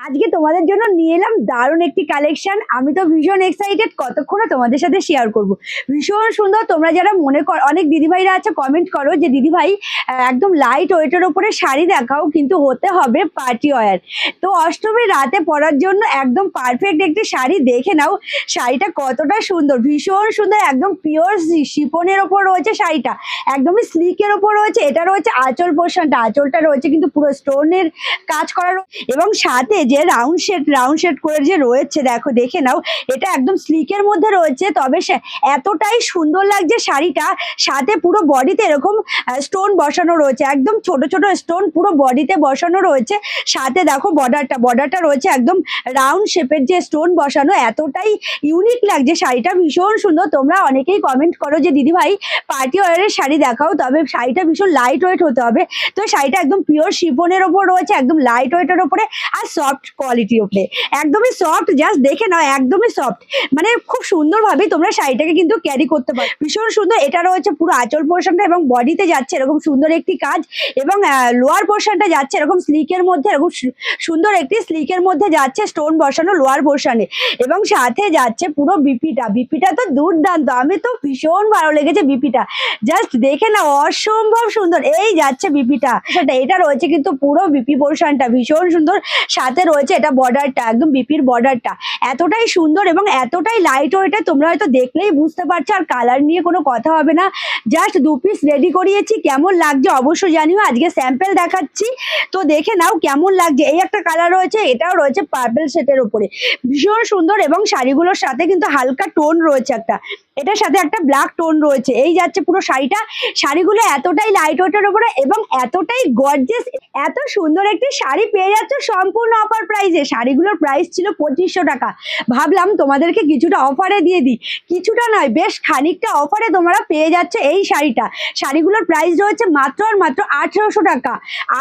আজকে তোমাদের জন্য নিয়ে এলাম দারুণ একটি কালেকশন। আমি তো ভীষণ এক্সাইটেড, কতক্ষণে তোমাদের সাথে শেয়ার করব। ভীষণ সুন্দর। তোমরা যারা মনে কর, অনেক দিদিভাইরা আছে কমেন্ট করো যে দিদিভাই একদম লাইট ওয়েটের ওপরে শাড়ি দেখাও, কিন্তু হতে হবে পার্টি ওয়্যার। তো অষ্টমীর রাতে পরার জন্য একদম পারফেক্ট একটি শাড়ি। দেখে নাও শাড়িটা কতটা সুন্দর, ভীষণ সুন্দর, একদম পিওর শিফনের ওপর রয়েছে শাড়িটা, একদমই স্লিকের ওপর রয়েছে। এটা রয়েছে আঁচল পোর্শনটা, আঁচলটা রয়েছে কিন্তু পুরো স্টোনের কাজ করা, এবং সাথে যে রাউন্ড শেড করে যে রয়েছে, দেখো দেখে নাও, এটা একদম স্লিকের মধ্যে রয়েছে। তবে এতটাই সুন্দর লাগছে শাড়িটা। সাথে পুরো বডিতে এরকম স্টোন বসানো রয়েছে, একদম ছোট ছোট স্টোন পুরো বডিতে বসানো রয়েছে। সাথে দেখো বর্ডারটা রয়েছে একদম রাউন্ড শেপের যে স্টোন বসানো, এতটাই ইউনিক লাগছে শাড়িটা, ভীষণ সুন্দর। তোমরা অনেকেই কমেন্ট করো যে দিদি ভাই পার্টি ওয়্যারের শাড়ি দেখাও, তবে শাড়িটা ভীষণ লাইট ওয়েট হতে হবে। তো শাড়িটা একদম পিওর শিফনের ওপর রয়েছে, একদম লাইট ওয়েটের ওপরে আর সফট কোয়ালিটির ওপরে, একদমই সফট। জাস্ট দেখে নাও, একদমই সফট, মানে খুব সুন্দরভাবে তোমরা শাড়িটাকে কিন্তু ক্যারি করতে পারো, ভীষণ সুন্দর। এটা রয়েছে পুরো আঁচল পোর্শনটা, এবং বডিতে যাচ্ছে এরকম সুন্দর একটি কাজ, এবং লোয়ার পোর্শনটা যাচ্ছে এরকম স্লিকের মধ্যে, এরকম সুন্দর একটি স্লিকের মধ্যে যাচ্ছে স্টোন বসানো লোয়ার পোর্শনে, এবং সাথে যাচ্ছে পুরো বিপিটা তো দুর্দান্ত। আমি তো ভীষণ ভালো লেগেছে বিপিটা, জাস্ট দেখে না অসম্ভব সুন্দর। এই যাচ্ছে বিপিটা, সেটা এটা রয়েছে কিন্তু পুরো বিপি পোর্শনটা ভীষণ সুন্দর। সাথে রয়েছে এটা বর্ডারটা, একদম বিপির বর্ডারটা এতটাই সুন্দর এবং এতটাই লাইট ওয়েট, তোমরা হয়তো দেখলেই বুঝতে পারছো। আর কালার নিয়ে কোনো কথা হবে না, জাস্ট 2 পিস রেডি করিয়েছি। কেমন লাগছে অবশ্যই জানিও, আজকে স্যাম্পল দেখাচ্ছি, তো দেখে নাও কেমন লাগছে। এই একটা কালার রয়েছে, এটাও রয়েছে পার্পল সেটের উপরে, ভীষণ সুন্দর। এবং শাড়িগুলোর সাথে কিন্তু হালকা টোন রয়েছে, এটার সাথে একটা ব্ল্যাক টোন রয়েছে। এই যাচ্ছে পুরো শাড়িটা, শাড়িগুলো এতটাই লাইট ওয়েটের উপরে এবং এতটাই গর্জিয়াস। এত সুন্দর একটি শাড়ি পেয়ে যাচ্ছ সম্পূর্ণ অফার প্রাইসে। শাড়িগুলোর প্রাইস ছিল 2500 টাকা, ভাবলাম তোমাদেরকে কিছুটা অফারে দিয়ে দিই, কিছুটা নয় বেশ খানিকটা অফারে তোমরা পেয়ে যাচ্ছে এই শাড়িটা। শাড়িগুলোর প্রাইস রয়েছে মাত্র আর মাত্র 1800 টাকা।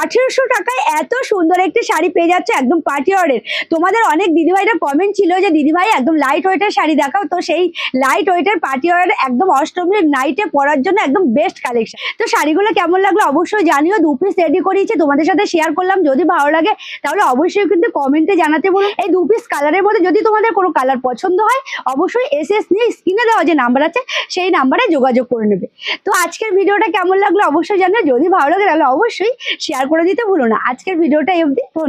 1800 টাকায় এত সুন্দর একটি শাড়ি পেয়ে যাচ্ছে একদম পার্টি ওয়্যারের। তোমাদের অনেক দিদিভাইরা কমেন্ট ছিল যে দিদিভাই একদম লাইট ওয়েটের শাড়ি দেখাও, তো সেই লাইট ওয়েটের পার্টি ওয়্যার একদম অষ্টমীর নাইটে পরার জন্য একদম বেস্ট কালেকশন। তো শাড়িগুলো কেমন লাগলো অবশ্যই জানিও। 2 পিস রেডি করিয়েছি, তোমাদের সাথে শেয়ার করলাম। যদি ভালো লাগে তাহলে অবশ্যই কিন্তু কমেন্টে জানাতে বলুন। এই 2 পিস কালারের মধ্যে যদি তোমাদের কোনো কালার পছন্দ হয়, অবশ্যই এসএস নিয়ে স্ক্রিনে দেওয়া যে নাম্বার আছে সেই নাম্বারে যোগাযোগ করে নেবে। তো আজকের ভিডিওটা কেমন লাগলো অবশ্যই জানিও। যদি ভালো লাগে তাহলে অবশ্যই শেয়ার করে দিতে ভুলো না। আজকের ভিডিওটা এই অবধি, ধন্যবাদ।